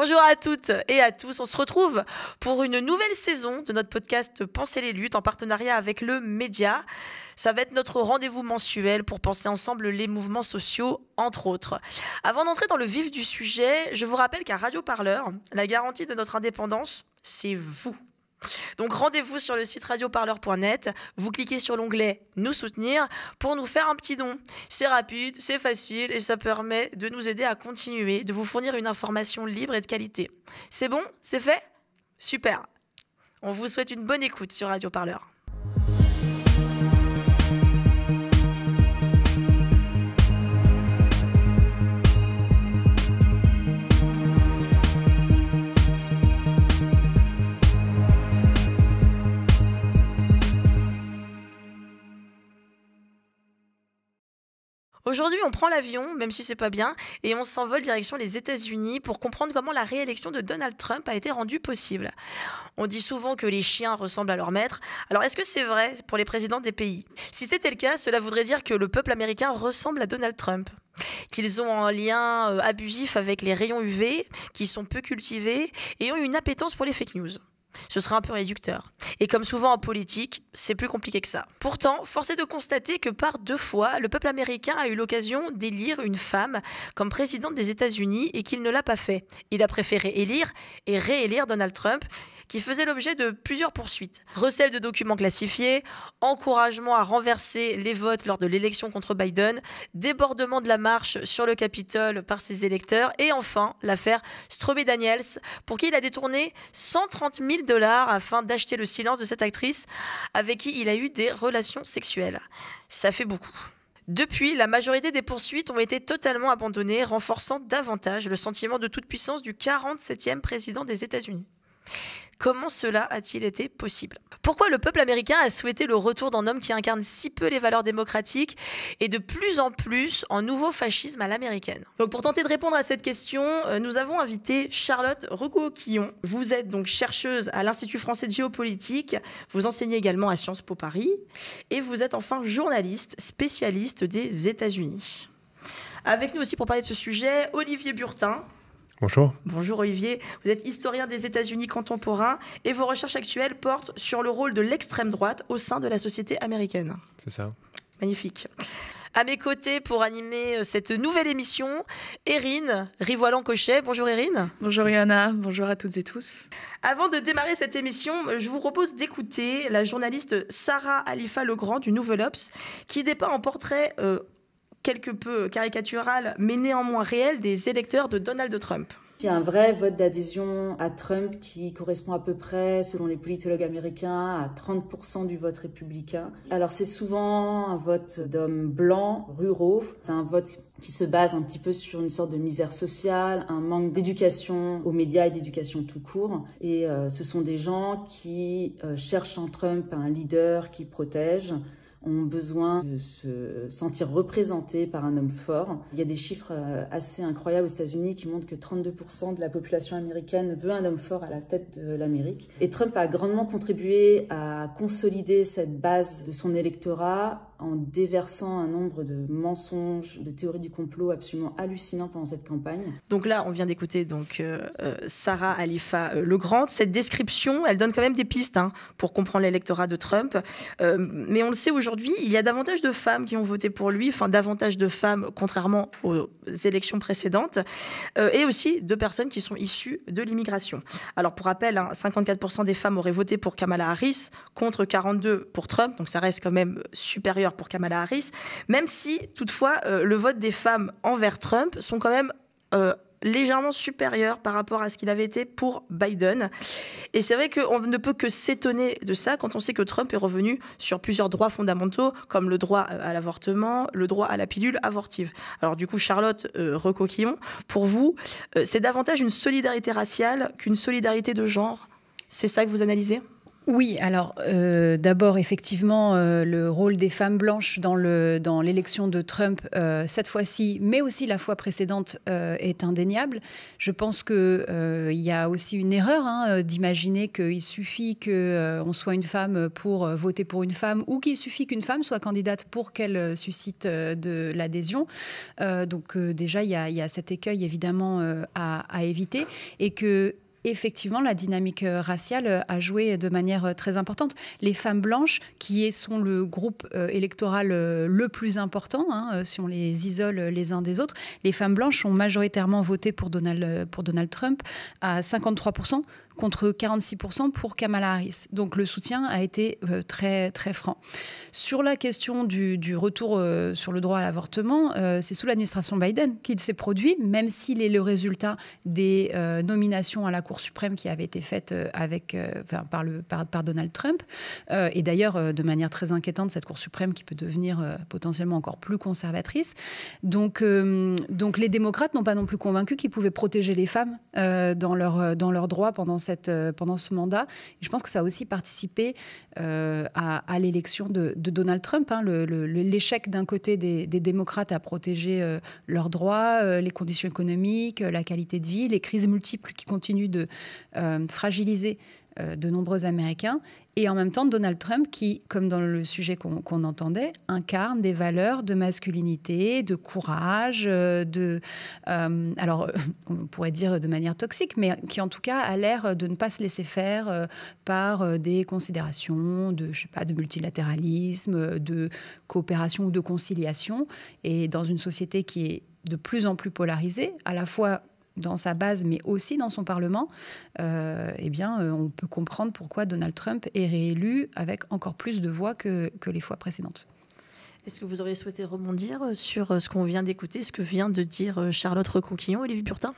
Bonjour à toutes et à tous, on se retrouve pour une nouvelle saison de notre podcast Penser les luttes en partenariat avec le Média. Ça va être notre rendez-vous mensuel pour penser ensemble les mouvements sociaux, entre autres. Avant d'entrer dans le vif du sujet, je vous rappelle qu'à Radio Parleur, la garantie de notre indépendance, c'est vous. Donc rendez-vous sur le site radioparleur.net, vous cliquez sur l'onglet « Nous soutenir » pour nous faire un petit don. C'est rapide, c'est facile et ça permet de nous aider à continuer, de vous fournir une information libre et de qualité. C'est bon? C'est fait? Super. On vous souhaite une bonne écoute sur Radio Parleur. Aujourd'hui, on prend l'avion, même si c'est pas bien, et on s'envole direction les États-Unis pour comprendre comment la réélection de Donald Trump a été rendue possible. On dit souvent que les chiens ressemblent à leur maître. Alors, est-ce que c'est vrai pour les présidents des pays? Si c'était le cas, cela voudrait dire que le peuple américain ressemble à Donald Trump, qu'ils ont un lien abusif avec les rayons UV, qu'ils sont peu cultivés et ont une appétence pour les fake news. Ce serait un peu réducteur. Et comme souvent en politique, c'est plus compliqué que ça. Pourtant, force est de constater que par 2 fois, le peuple américain a eu l'occasion d'élire une femme comme présidente des États-Unis et qu'il ne l'a pas fait. Il a préféré élire et réélire Donald Trump, qui faisait l'objet de plusieurs poursuites. Recel de documents classifiés, encouragement à renverser les votes lors de l'élection contre Biden, débordement de la marche sur le Capitole par ses électeurs et enfin l'affaire Stormy Daniels, pour qui il a détourné 130 000 $ afin d'acheter le silence de cette actrice avec qui il a eu des relations sexuelles. Ça fait beaucoup. Depuis, la majorité des poursuites ont été totalement abandonnées, renforçant davantage le sentiment de toute puissance du 47e président des États-Unis. Comment cela a-t-il été possible? Pourquoi le peuple américain a souhaité le retour d'un homme qui incarne si peu les valeurs démocratiques et de plus en plus en nouveau fascisme à l'américaine? Donc pour tenter de répondre à cette question, nous avons invité Charlotte Recaux-Quillon. Vous êtes donc chercheuse à l'Institut français de géopolitique, vous enseignez également à Sciences Po Paris et vous êtes enfin journaliste spécialiste des États-Unis. Avec nous aussi pour parler de ce sujet, Olivier Burtin. Bonjour. Bonjour Olivier, vous êtes historien des États-Unis contemporains et vos recherches actuelles portent sur le rôle de l'extrême droite au sein de la société américaine. C'est ça. Magnifique. À mes côtés pour animer cette nouvelle émission, Erin Rivoilan-Cochet. Bonjour Erin. Bonjour Yana, bonjour à toutes et tous. Avant de démarrer cette émission, je vous propose d'écouter la journaliste Sarah Halifa-Legrand du Nouvel Obs qui dépeint en portrait quelque peu caricatural, mais néanmoins réel, des électeurs de Donald Trump. Il y a un vrai vote d'adhésion à Trump qui correspond à peu près, selon les politologues américains, à 30% du vote républicain. Alors c'est souvent un vote d'hommes blancs, ruraux. C'est un vote qui se base un petit peu sur une sorte de misère sociale, un manque d'éducation aux médias et d'éducation tout court. Et ce sont des gens qui cherchent en Trump un leader qui protège, ont besoin de se sentir représentés par un homme fort. Il y a des chiffres assez incroyables aux États-Unis qui montrent que 32% de la population américaine veut un homme fort à la tête de l'Amérique. Et Trump a grandement contribué à consolider cette base de son électorat en déversant un nombre de mensonges, de théories du complot absolument hallucinants pendant cette campagne. Donc là, on vient d'écouter Sarah Halifa-Legrand. Cette description, elle donne quand même des pistes pour comprendre l'électorat de Trump. Mais on le sait aujourd'hui, il y a davantage de femmes qui ont voté pour lui, enfin davantage de femmes contrairement aux élections précédentes, et aussi de personnes qui sont issues de l'immigration. Alors pour rappel, 54% des femmes auraient voté pour Kamala Harris contre 42% pour Trump, donc ça reste quand même supérieur pour Kamala Harris, même si toutefois le vote des femmes envers Trump sont quand même légèrement supérieur par rapport à ce qu'il avait été pour Biden. Et c'est vrai qu'on ne peut que s'étonner de ça quand on sait que Trump est revenu sur plusieurs droits fondamentaux, comme le droit à l'avortement, le droit à la pilule abortive. Alors du coup, Charlotte Recaux-Quillon, pour vous, c'est davantage une solidarité raciale qu'une solidarité de genre? C'est ça que vous analysez? Oui, alors d'abord, effectivement, le rôle des femmes blanches dans l'élection de Trump, cette fois-ci, mais aussi la fois précédente, est indéniable. Je pense qu'il y a aussi une erreur d'imaginer qu'il suffit qu'on soit une femme pour voter pour une femme ou qu'il suffit qu'une femme soit candidate pour qu'elle suscite de l'adhésion. Donc déjà, il y a cet écueil évidemment à éviter et que effectivement, la dynamique raciale a joué de manière très importante. Les femmes blanches, qui sont le groupe électoral le plus important, si on les isole les uns des autres, les femmes blanches ont majoritairement voté pour Donald Trump à 53%. Contre 46% pour Kamala Harris. Donc le soutien a été très, très franc. Sur la question du retour sur le droit à l'avortement, c'est sous l'administration Biden qu'il s'est produit, même s'il est le résultat des nominations à la Cour suprême qui avaient été faites par Donald Trump. Et d'ailleurs, de manière très inquiétante, cette Cour suprême qui peut devenir potentiellement encore plus conservatrice. Donc les démocrates n'ont pas non plus convaincu qu'ils pouvaient protéger les femmes dans leurs droits pendant ce mandat. Et je pense que ça a aussi participé à l'élection de Donald Trump. L'échec d'un côté des démocrates à protéger leurs droits, les conditions économiques, la qualité de vie, les crises multiples qui continuent de fragiliser de nombreux Américains. Et en même temps, Donald Trump qui, comme dans le sujet qu'on entendait, incarne des valeurs de masculinité, de courage, alors on pourrait dire de manière toxique, mais qui en tout cas a l'air de ne pas se laisser faire par des considérations de multilatéralisme, de coopération ou de conciliation. Et dans une société qui est de plus en plus polarisée, à la fois dans sa base, mais aussi dans son Parlement, on peut comprendre pourquoi Donald Trump est réélu avec encore plus de voix que les fois précédentes. Est-ce que vous auriez souhaité rebondir sur ce qu'on vient d'écouter, ce que vient de dire Charlotte Reconquillon, Olivier Burtin ?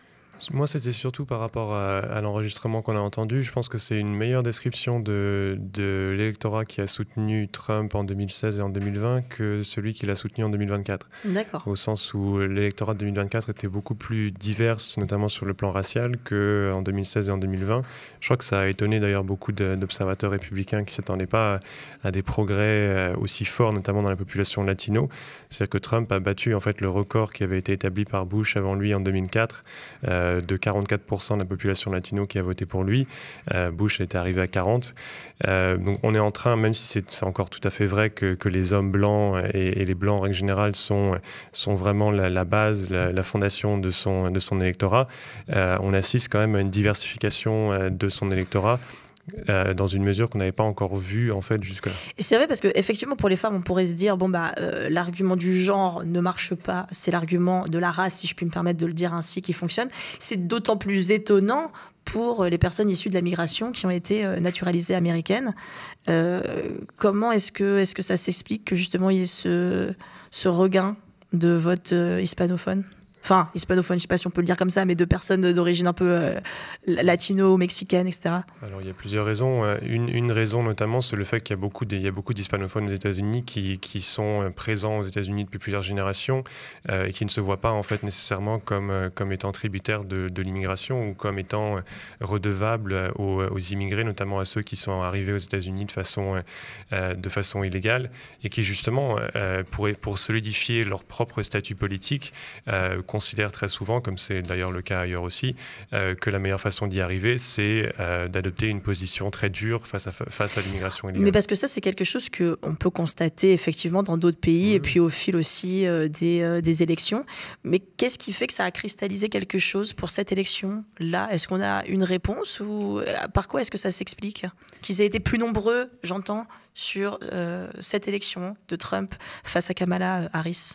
Moi, c'était surtout par rapport à l'enregistrement qu'on a entendu. Je pense que c'est une meilleure description de l'électorat qui a soutenu Trump en 2016 et en 2020 que celui qui l'a soutenu en 2024. D'accord. Au sens où l'électorat de 2024 était beaucoup plus divers, notamment sur le plan racial, qu'en 2016 et en 2020. Je crois que ça a étonné d'ailleurs beaucoup d'observateurs républicains qui ne s'attendaient pas à des progrès aussi forts, notamment dans la population latino. C'est-à-dire que Trump a battu en fait le record qui avait été établi par Bush avant lui en 2004, de 44% de la population latino qui a voté pour lui. Bush était arrivé à 40%. Donc on est en train, même si c'est encore tout à fait vrai que les hommes blancs et les blancs en règle générale sont vraiment la base, la fondation de son électorat, on assiste quand même à une diversification de son électorat. Dans une mesure qu'on n'avait pas encore vue en fait jusque-là. Et c'est vrai parce qu'effectivement pour les femmes on pourrait se dire l'argument du genre ne marche pas, c'est l'argument de la race si je puis me permettre de le dire ainsi qui fonctionne. C'est d'autant plus étonnant pour les personnes issues de la migration qui ont été naturalisées américaines. Comment est-ce que ça s'explique que justement il y ait ce regain de vote hispanophone ? Enfin, hispanophone, je ne sais pas si on peut le dire comme ça, mais de personnes d'origine un peu latino, mexicaine, etc. Alors, il y a plusieurs raisons. Une raison, notamment, c'est le fait qu'il y a beaucoup d'hispanophones aux États-Unis qui sont présents aux États-Unis depuis plusieurs générations et qui ne se voient pas, en fait, nécessairement comme étant tributaires de l'immigration ou comme étant redevables aux immigrés, notamment à ceux qui sont arrivés aux États-Unis de façon illégale et qui, justement, pour solidifier leur propre statut politique, considèrent très souvent, comme c'est d'ailleurs le cas ailleurs aussi, que la meilleure façon d'y arriver, c'est d'adopter une position très dure face à l'immigration illégale. Mais parce que ça, c'est quelque chose qu'on peut constater effectivement dans d'autres pays et puis au fil aussi des élections. Mais qu'est-ce qui fait que ça a cristallisé quelque chose pour cette élection-là ? Est-ce qu'on a une réponse ou par quoi est-ce que ça s'explique ? Qu'ils aient été plus nombreux, j'entends, sur cette élection de Trump face à Kamala Harris ?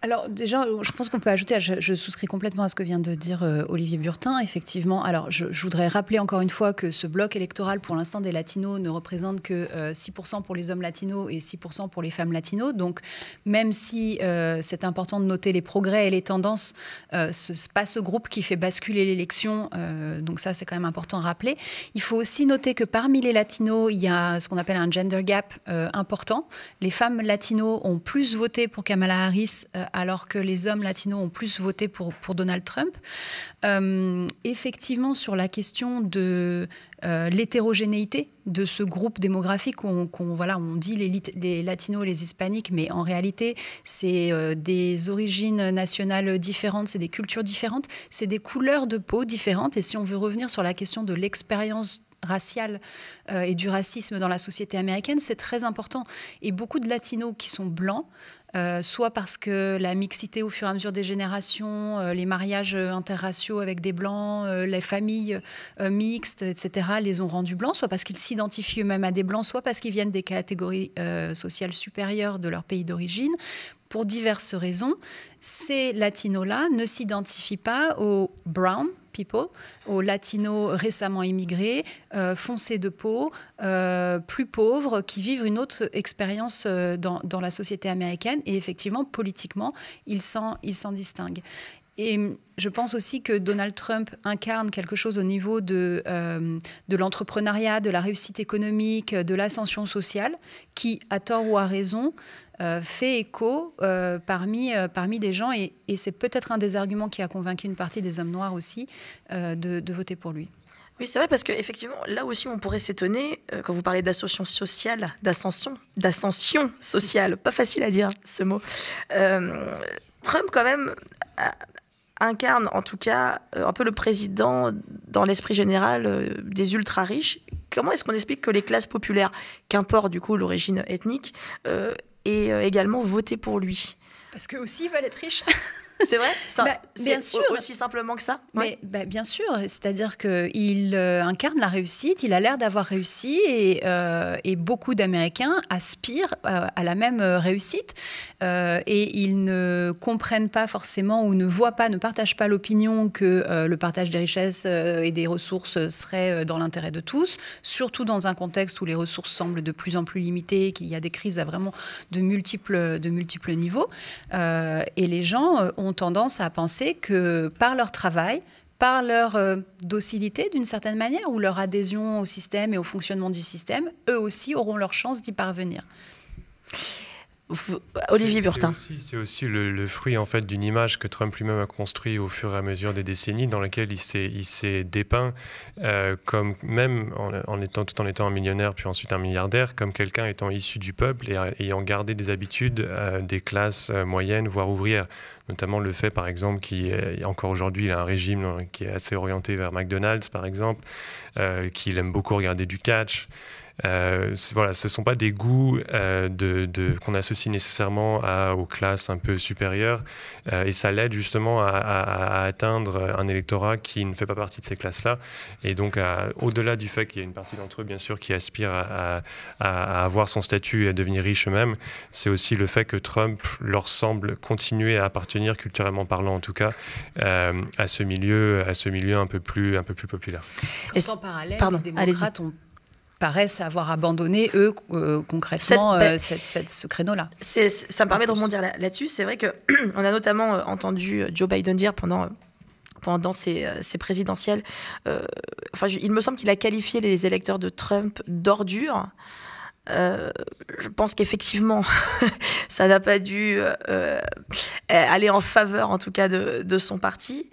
Alors déjà, je pense qu'on peut ajouter, je souscris complètement à ce que vient de dire Olivier Burtin, effectivement. Alors je voudrais rappeler encore une fois que ce bloc électoral pour l'instant des latinos ne représente que 6% pour les hommes latinos et 6% pour les femmes latinos. Donc même si c'est important de noter les progrès et les tendances, c'est pas ce groupe qui fait basculer l'élection. Donc ça, c'est quand même important à rappeler. Il faut aussi noter que parmi les latinos, il y a ce qu'on appelle un gender gap important. Les femmes latinos ont plus voté pour Kamala Harris alors que les hommes latinos ont plus voté pour Donald Trump. effectivement sur la question de l'hétérogénéité de ce groupe démographique. On dit les latinos, les hispaniques, mais en réalité, c'est des origines nationales différentes, c'est des cultures différentes, c'est des couleurs de peau différentes. Et si on veut revenir sur la question de l'expérience raciale et du racisme dans la société américaine, c'est très important. Et beaucoup de latinos qui sont blancs, soit parce que la mixité au fur et à mesure des générations, les mariages interraciaux avec des blancs, les familles mixtes, etc., les ont rendus blancs, soit parce qu'ils s'identifient eux-mêmes à des blancs, soit parce qu'ils viennent des catégories sociales supérieures de leur pays d'origine. Pour diverses raisons, ces latinos-là ne s'identifient pas aux brown people, aux latinos récemment immigrés, foncés de peau, plus pauvres, qui vivent une autre expérience dans la société américaine. Et effectivement, politiquement, ils s'en distinguent. Et je pense aussi que Donald Trump incarne quelque chose au niveau de l'entrepreneuriat, de la réussite économique, de l'ascension sociale, qui, à tort ou à raison, fait écho parmi des gens. Et c'est peut-être un des arguments qui a convaincu une partie des hommes noirs aussi de voter pour lui. Oui, c'est vrai, parce qu'effectivement, là aussi, on pourrait s'étonner, quand vous parlez d'ascension sociale, d'ascension sociale, pas facile à dire ce mot. Trump, quand même, incarne en tout cas un peu le président dans l'esprit général des ultra-riches. Comment est-ce qu'on explique que les classes populaires, qu'importe du coup l'origine ethnique, aient également voté pour lui? Parce qu'eux aussi ils veulent être riches. C'est vrai? Bien sûr. Aussi simplement que ça? Mais bien sûr, c'est-à-dire qu'il incarne la réussite, il a l'air d'avoir réussi et beaucoup d'Américains aspirent à la même réussite et ils ne comprennent pas forcément ou ne partagent pas l'opinion que le partage des richesses et des ressources serait dans l'intérêt de tous, surtout dans un contexte où les ressources semblent de plus en plus limitées, qu'il y a des crises à vraiment de multiples niveaux et les gens ont tendance à penser que par leur travail, par leur docilité d'une certaine manière, ou leur adhésion au système et au fonctionnement du système, eux aussi auront leur chance d'y parvenir. Olivier Burtin. C'est aussi le fruit en fait d'une image que Trump lui-même a construite au fur et à mesure des décennies, dans laquelle il s'est dépeint comme, même tout en étant un millionnaire puis ensuite un milliardaire, comme quelqu'un étant issu du peuple et ayant gardé des habitudes des classes moyennes voire ouvrières. Notamment le fait, par exemple, qu'encore aujourd'hui, il a un régime qui est assez orienté vers McDonald's, par exemple, qu'il aime beaucoup regarder du catch. Voilà, ce ne sont pas des goûts qu'on associe nécessairement aux classes un peu supérieures et ça l'aide justement à atteindre un électorat qui ne fait pas partie de ces classes-là et donc au-delà du fait qu'il y a une partie d'entre eux bien sûr qui aspirent à avoir son statut et à devenir riches eux-mêmes, c'est aussi le fait que Trump leur semble continuer à appartenir, culturellement parlant en tout cas, à ce milieu un peu plus populaire. En parallèle, les démocrates paraissent avoir abandonné, eux, concrètement, ce créneau-là. Ça me permet de rebondir là-dessus. C'est vrai qu'on a notamment entendu Joe Biden dire pendant ses présidentielles, il me semble qu'il a qualifié les électeurs de Trump d'ordures. Je pense qu'effectivement, ça n'a pas dû aller en faveur, en tout cas, de son parti.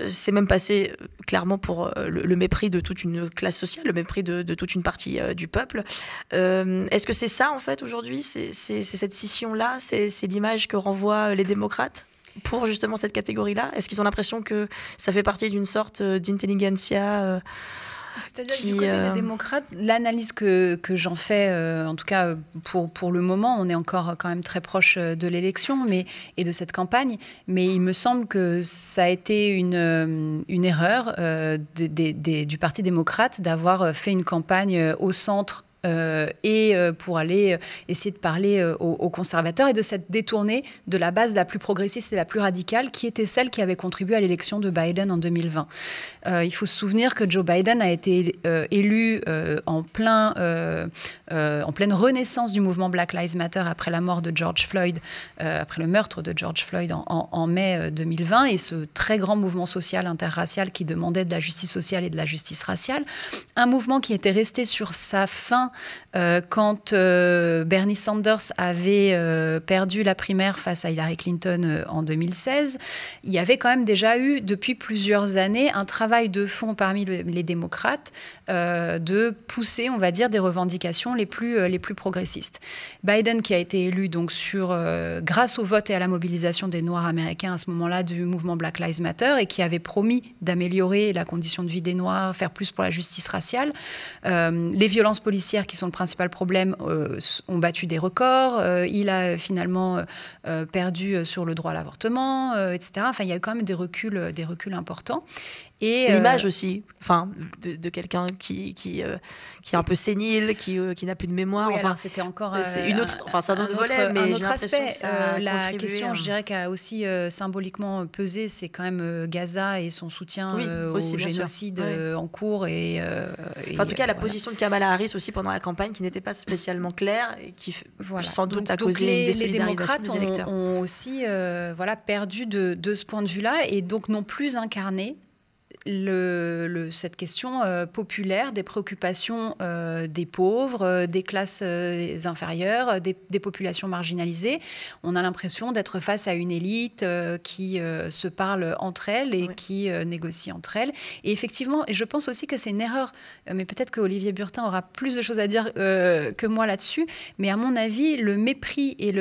C'est même passé clairement pour le mépris de toute une classe sociale, le mépris de toute une partie du peuple. Est-ce que c'est ça, en fait, aujourd'hui? C'est cette scission-là? C'est l'image que renvoient les démocrates pour justement cette catégorie-là? Est-ce qu'ils ont l'impression que ça fait partie d'une sorte d'intelligentsia C'est-à-dire du côté des démocrates, l'analyse que j'en fais, en tout cas pour le moment, on est encore quand même très proche de l'élection et de cette campagne, mais il me semble que ça a été une erreur du Parti démocrate d'avoir fait une campagne au centre pour aller essayer de parler aux conservateurs et de s'être détourné de la base la plus progressiste et la plus radicale qui était celle qui avait contribué à l'élection de Biden en 2020. Il faut se souvenir que Joe Biden a été élu en pleine renaissance du mouvement Black Lives Matter après la mort de George Floyd, après le meurtre de George Floyd en mai 2020 et ce très grand mouvement social interracial qui demandait de la justice sociale et de la justice raciale. Un mouvement qui était resté sur sa fin quand Bernie Sanders avait perdu la primaire face à Hillary Clinton en 2016, il y avait quand même déjà eu, depuis plusieurs années, un travail de fond parmi les démocrates de pousser, on va dire, des revendications les plus progressistes. Biden, qui a été élu donc grâce au vote et à la mobilisation des Noirs américains à ce moment-là du mouvement Black Lives Matter, et qui avait promis d'améliorer la condition de vie des Noirs, faire plus pour la justice raciale. Les violences policières, qui sont le principal problème, ont battu des records. Il a finalement perdu sur le droit à l'avortement, etc. Enfin, il y a eu quand même des reculs importants. Et l'image aussi, enfin, de quelqu'un qui est un peu sénile, qui n'a plus de mémoire. Oui, enfin, alors c'était encore c'est une autre, enfin, c'est un autre volet, mais un j'ai autre l'impression aspect. que ça a La contribué, question, je dirais, qui a aussi symboliquement pesé, c'est quand même Gaza et son soutien aussi, au génocide en cours. Et en tout cas, la position de Kamala Harris aussi pendant la campagne, qui n'était pas spécialement claire et qui sans doute a causé une désolidarisation des électeurs. Les démocrates ont aussi perdu de ce point de vue-là, et donc n'ont plus incarné cette question populaire des préoccupations des pauvres, des classes inférieures, des populations marginalisées. On a l'impression d'être face à une élite qui se parle entre elles et qui négocie entre elles. Et effectivement, je pense aussi que c'est une erreur, mais peut-être qu'Olivier Burtin aura plus de choses à dire que moi là-dessus, mais à mon avis, le mépris et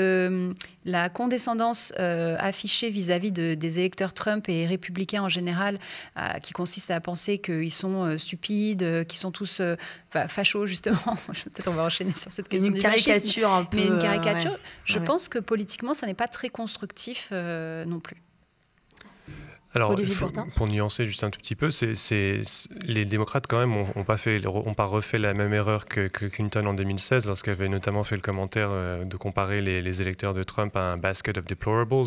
la condescendance affichée vis-à-vis des électeurs Trump et républicains en général, qui consiste à penser qu'ils sont stupides, qu'ils sont tous fachos, justement. Peut-être on va enchaîner sur cette question du fascisme. Une caricature un peu. Mais une caricature, je pense que politiquement, ça n'est pas très constructif non plus. Alors, pour nuancer juste un tout petit peu, les démocrates, quand même, n'ont pas refait la même erreur que Clinton en 2016, lorsqu'elle avait notamment fait le commentaire de comparer les électeurs de Trump à un basket of déplorables.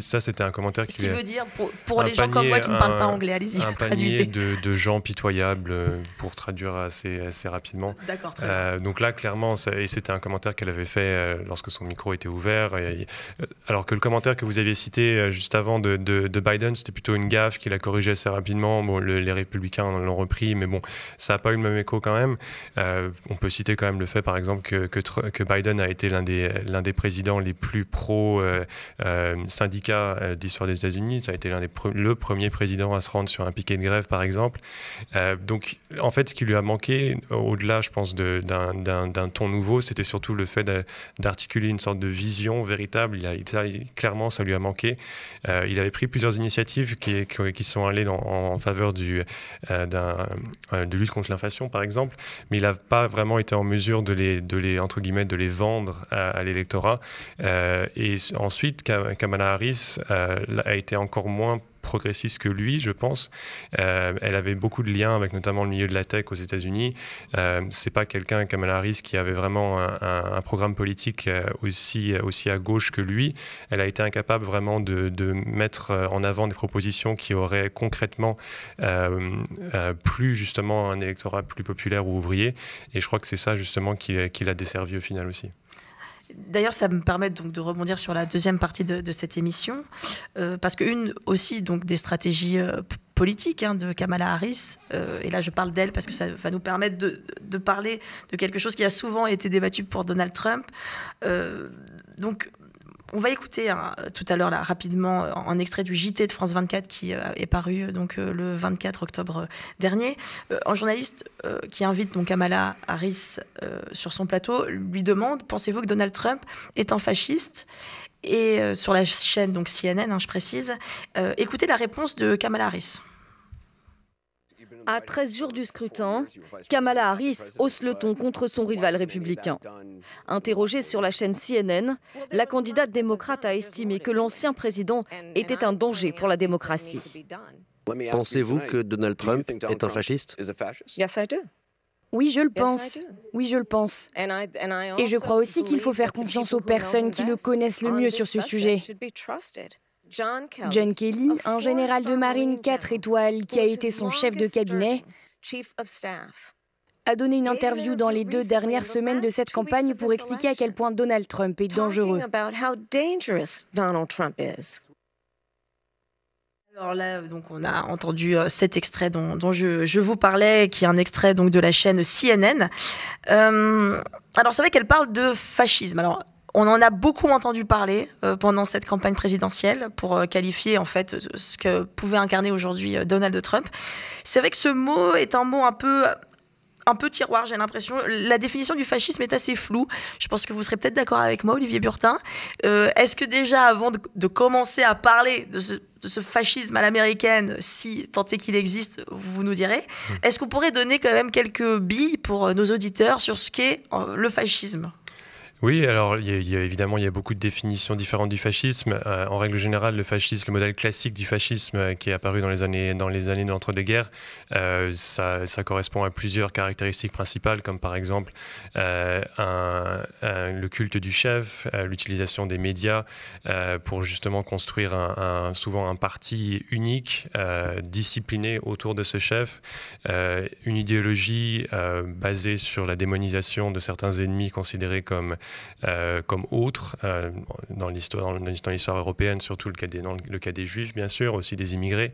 Ça, c'était un commentaire qui veut dire, pour les gens comme moi qui ne parlent pas anglais, allez-y, traduisez. Un panier de gens pitoyables, pour traduire assez rapidement. D'accord, très bien. Donc là, clairement, et c'était un commentaire qu'elle avait fait lorsque son micro était ouvert. Alors que le commentaire que vous aviez cité juste avant de Biden, c'était plutôt une gaffe qu'il a corrigée assez rapidement. Bon, les républicains l'ont repris, mais bon, ça n'a pas eu le même écho quand même. On peut citer quand même le fait, par exemple, que Biden a été l'un des présidents les plus pro-syndicats d'histoire des États-Unis. Ça a été le premier président à se rendre sur un piquet de grève, par exemple. Donc, en fait, ce qui lui a manqué, au-delà, je pense, d'un ton nouveau, c'était surtout le fait d'articuler une sorte de vision véritable. Clairement, ça lui a manqué. Il avait pris plusieurs initiatives qui sont allées en faveur de lutte contre l'inflation, par exemple, mais il n'a pas vraiment été en mesure de les vendre à l'électorat. Et ensuite, Kamala Harris a été encore moins progressiste que lui, je pense. Elle avait beaucoup de liens avec notamment le milieu de la tech aux États-Unis. C'est pas quelqu'un, Kamala Harris, qui avait vraiment un programme politique aussi à gauche que lui. Elle a été incapable vraiment de mettre en avant des propositions qui auraient concrètement plu justement un électorat plus populaire ou ouvrier. Et je crois que c'est ça justement qui l'a desservi au final aussi. D'ailleurs, ça me permet donc de rebondir sur la deuxième partie de cette émission, parce qu'une aussi donc, des stratégies politiques de Kamala Harris, et là je parle d'elle parce que ça va nous permettre de parler de quelque chose qui a souvent été débattu pour Donald Trump. Donc, on va écouter tout à l'heure là, rapidement un extrait du JT de France 24 qui est paru donc, le 24 octobre dernier. Un journaliste qui invite donc, Kamala Harris sur son plateau lui demande « Pensez-vous que Donald Trump est un fasciste ?» Et sur la chaîne donc CNN, je précise, écoutez la réponse de Kamala Harris. À 13 jours du scrutin, Kamala Harris hausse le ton contre son rival républicain. Interrogée sur la chaîne CNN, la candidate démocrate a estimé que l'ancien président était un danger pour la démocratie. Pensez-vous que Donald Trump est un fasciste ? Oui, je le pense. Oui, je le pense. Et je crois aussi qu'il faut faire confiance aux personnes qui le connaissent le mieux sur ce sujet. John Kelly, un général de marine 4 étoiles qui a été son chef de cabinet, a donné une interview dans les 2 dernières semaines de cette campagne pour expliquer à quel point Donald Trump est dangereux. Alors là, donc on a entendu cet extrait dont je vous parlais, qui est un extrait donc de la chaîne CNN. Alors c'est vrai qu'elle parle de fascisme. Alors on en a beaucoup entendu parler pendant cette campagne présidentielle pour qualifier en fait ce que pouvait incarner aujourd'hui Donald Trump. C'est vrai que ce mot est un mot un peu tiroir, j'ai l'impression. La définition du fascisme est assez floue. Je pense que vous serez peut-être d'accord avec moi, Olivier Burtin. Est-ce que déjà, avant de commencer à parler de ce fascisme à l'américaine, si tant est qu'il existe, vous nous direz, est-ce qu'on pourrait donner quand même quelques billes pour nos auditeurs sur ce qu'est le fascisme ? Oui, alors évidemment, il y a beaucoup de définitions différentes du fascisme. En règle générale, le fascisme, le modèle classique du fascisme qui est apparu dans les années de l'entre-deux-guerres, ça correspond à plusieurs caractéristiques principales, comme par exemple le culte du chef, l'utilisation des médias pour justement construire souvent un parti unique, discipliné autour de ce chef, une idéologie basée sur la démonisation de certains ennemis considérés comme autres dans l'histoire européenne, surtout le cas des Juifs, bien sûr, aussi des immigrés.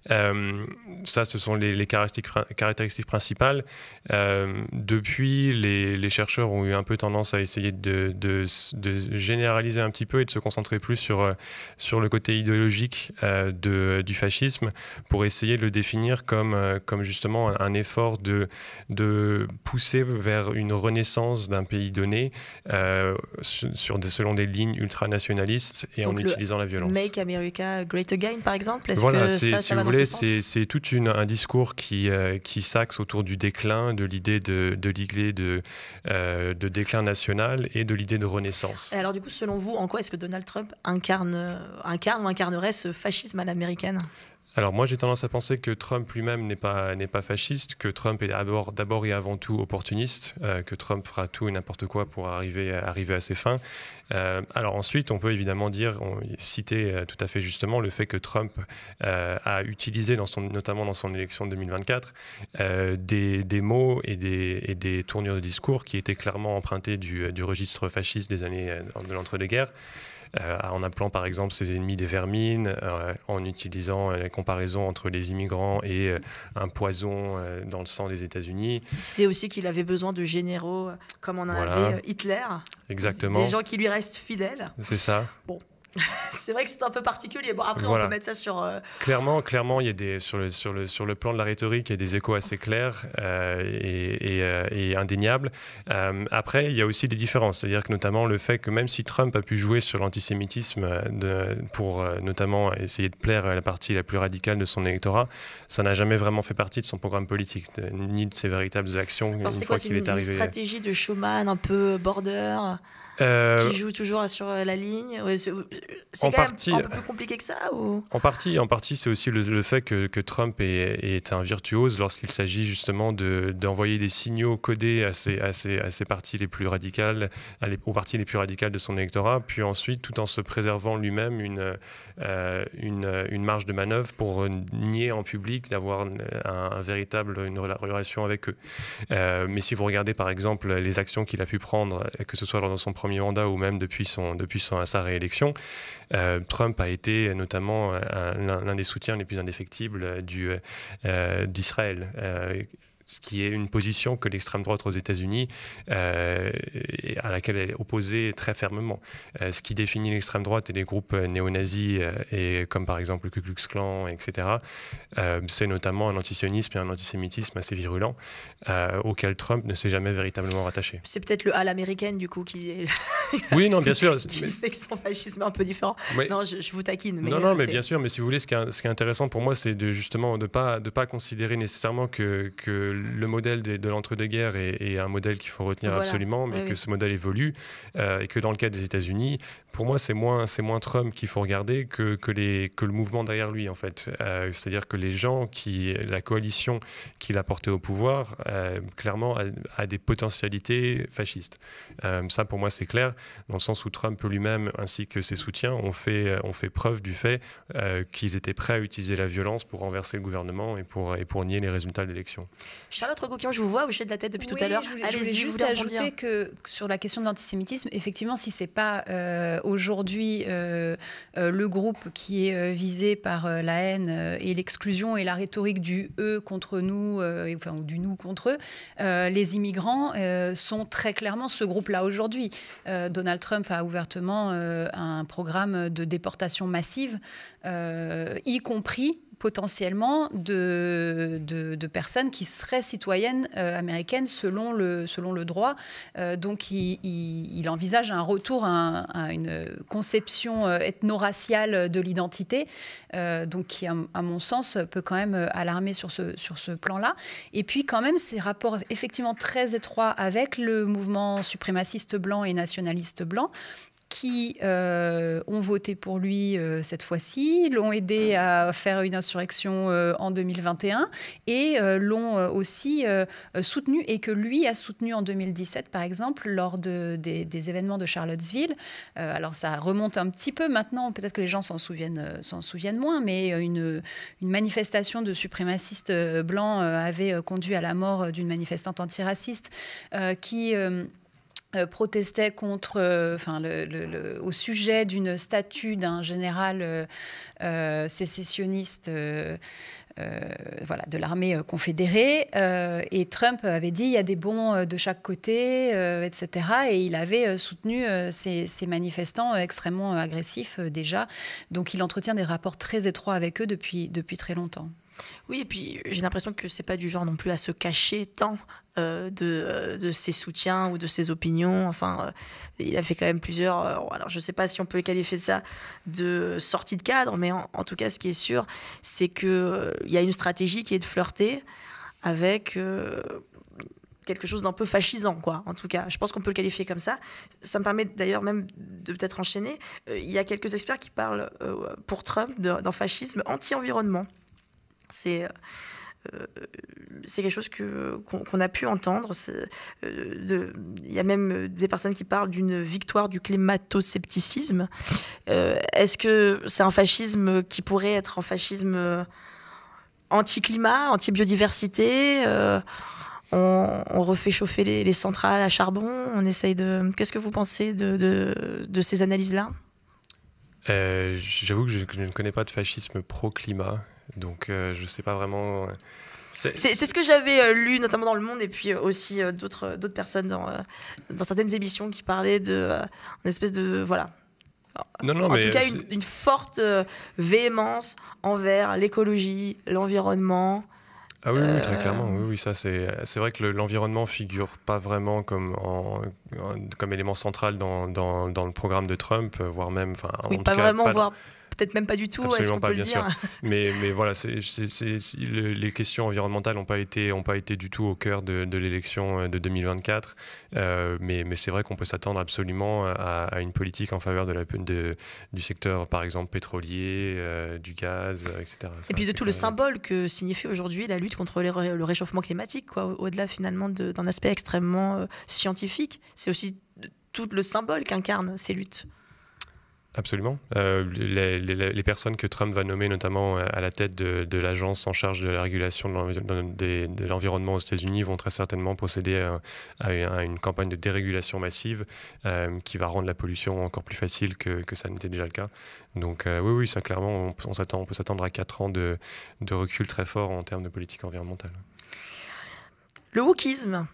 Ça, ce sont les caractéristiques principales. Depuis, les chercheurs ont eu un peu tendance à essayer de généraliser un petit peu et de se concentrer plus sur le côté idéologique du fascisme pour essayer de le définir comme justement un effort de pousser vers une renaissance d'un pays donné selon des lignes ultranationalistes et donc en utilisant la violence. Make America Great Again, par exemple. Est-ce voilà, que ça va dans ce sens ? C'est tout un discours qui s'axe autour du déclin, de l'idée de déclin national et de l'idée de renaissance. Et alors du coup, selon vous, en quoi est-ce que Donald Trump incarne ou incarnerait ce fascisme à l'américaine ? Alors moi j'ai tendance à penser que Trump lui-même n'est pas fasciste, que Trump est d'abord et avant tout opportuniste, que Trump fera tout et n'importe quoi pour arriver à ses fins. Alors ensuite on peut évidemment citer tout à fait justement le fait que Trump a utilisé notamment dans son élection de 2024 des mots et des tournures de discours qui étaient clairement empruntés du registre fasciste des années de l'entre-deux-guerres. En appelant par exemple ses ennemis des vermines, en utilisant la comparaison entre les immigrants et un poison dans le sang des États-Unis. Il disait aussi qu'il avait besoin de généraux comme on avait Hitler. Exactement. Des gens qui lui restent fidèles. C'est ça. Bon. C'est vrai que c'est un peu particulier. Bon, après, on peut mettre ça sur... Clairement, il y a sur le plan de la rhétorique, il y a des échos assez clairs et indéniables. Après, il y a aussi des différences. C'est-à-dire que notamment le fait que même si Trump a pu jouer sur l'antisémitisme pour notamment essayer de plaire à la partie la plus radicale de son électorat, ça n'a jamais vraiment fait partie de son programme politique, ni de ses véritables actions. Alors c'est quoi, c'est une stratégie de showman un peu border qui joue toujours sur la ligne? C'est quand même un peu plus compliqué que ça ou... En partie, c'est aussi le fait que Trump est un virtuose lorsqu'il s'agit justement d'envoyer des signaux codés à ses parties les plus radicales, aux parties les plus radicales de son électorat, puis ensuite, tout en se préservant lui-même une marge de manœuvre pour nier en public d'avoir une relation avec eux. Mais si vous regardez par exemple les actions qu'il a pu prendre, que ce soit dans son premier mandat ou même depuis sa réélection, Trump a été notamment l'un des soutiens les plus indéfectibles d'Israël. Ce qui est une position que l'extrême droite aux États-Unis, à laquelle elle est opposée très fermement. Ce qui définit l'extrême droite et les groupes néo-nazis, comme par exemple le Ku Klux Klan, etc., c'est notamment un antisionisme et un antisémitisme assez virulent, auquel Trump ne s'est jamais véritablement rattaché. C'est peut-être le à l'américaine, du coup, qui est... Oui, non, bien sûr. Qui fait que son fascisme est un peu différent. Oui. Non, je vous taquine. Mais mais bien sûr, mais si vous voulez, ce qui est intéressant pour moi, c'est justement de pas considérer nécessairement que le modèle de l'entre-deux-guerres est un modèle qu'il faut retenir absolument, mais que ce modèle évolue et que dans le cas des États-Unis, pour moi, c'est moins Trump qu'il faut regarder que le mouvement derrière lui, en fait. C'est-à-dire que les gens la coalition qu'il a portée au pouvoir, clairement, a des potentialités fascistes. Ça, pour moi, c'est clair, dans le sens où Trump lui-même, ainsi que ses soutiens, ont fait preuve du fait qu'ils étaient prêts à utiliser la violence pour renverser le gouvernement et pour nier les résultats de l'élection. Charlotte Recoquillon, je vous vois hocher de la tête depuis tout à l'heure. Je voulais juste ajouter que sur la question de l'antisémitisme, effectivement, si c'est pas aujourd'hui le groupe qui est visé par la haine et l'exclusion et la rhétorique du eux contre nous, ou du nous contre eux, les immigrants sont très clairement ce groupe-là aujourd'hui. Donald Trump a ouvertement un programme de déportation massive, y compris potentiellement de personnes qui seraient citoyennes américaines selon le droit. Donc, il envisage un retour à une conception ethno-raciale de l'identité, donc qui, à mon sens, peut quand même alarmer sur ce plan-là. Et puis, quand même, ces rapports effectivement très étroits avec le mouvement suprémaciste blanc et nationaliste blanc, qui ont voté pour lui cette fois-ci, l'ont aidé à faire une insurrection en 2021 et l'ont aussi soutenu, et que lui a soutenu en 2017, par exemple, lors des événements de Charlottesville. Alors ça remonte un petit peu maintenant, peut-être que les gens s'en souviennent moins, mais une manifestation de suprémacistes blancs avait conduit à la mort d'une manifestante antiraciste qui protestait contre, au sujet d'une statue d'un général sécessionniste de l'armée confédérée. Et Trump avait dit il y a des bons de chaque côté, etc. Et il avait soutenu ces manifestants extrêmement agressifs déjà. Donc il entretient des rapports très étroits avec eux depuis très longtemps. Oui, et puis j'ai l'impression que c'est pas du genre non plus à se cacher tant de ses soutiens ou de ses opinions. Enfin, il a fait quand même plusieurs... alors, je ne sais pas si on peut qualifier ça de sortie de cadre, mais en tout cas, ce qui est sûr, c'est qu'il y a une stratégie qui est de flirter avec... quelque chose d'un peu fascisant, quoi. En tout cas, je pense qu'on peut le qualifier comme ça. Ça me permet d'ailleurs même de peut-être enchaîner. Il y a quelques experts qui parlent pour Trump d'un fascisme anti-environnement. C'est quelque chose qu'on a pu entendre. Il y a même des personnes qui parlent d'une victoire du climato-scepticisme. Est-ce que c'est un fascisme qui pourrait être un fascisme anti-climat, anti-biodiversité on refait chauffer les centrales à charbon, on essaye de... Qu'est-ce que vous pensez de ces analyses-là ? J'avoue que je ne connais pas de fascisme pro-climat, donc je ne sais pas vraiment... C'est ce que j'avais lu, notamment dans Le Monde, et puis aussi d'autres personnes dans certaines émissions qui parlaient d'une espèce de... Voilà. En tout cas, une forte véhémence envers l'écologie, l'environnement... Ah oui, très clairement. Oui, ça c'est vrai que l'environnement figure pas vraiment comme élément central dans le programme de Trump, voire même... Oui, pas vraiment, voire peut-être même pas du tout. Absolument est-ce qu'on pas, peut bien le dire sûr. Mais voilà, les questions environnementales n'ont pas été du tout au cœur de l'élection de 2024. Mais c'est vrai qu'on peut s'attendre absolument à une politique en faveur du secteur, par exemple, pétrolier, du gaz, etc. Et puis de tout le symbole que signifie aujourd'hui la lutte contre le réchauffement climatique, quoi, au-delà finalement d'un aspect extrêmement scientifique. C'est aussi tout le symbole qu'incarnent ces luttes. Absolument. Les personnes que Trump va nommer, notamment à la tête de l'agence en charge de la régulation de l'environnement aux États-Unis, vont très certainement procéder à une campagne de dérégulation massive qui va rendre la pollution encore plus facile que ça n'était déjà le cas. Donc oui, ça clairement, on peut s'attendre à 4 ans de recul très fort en termes de politique environnementale. Le wokisme.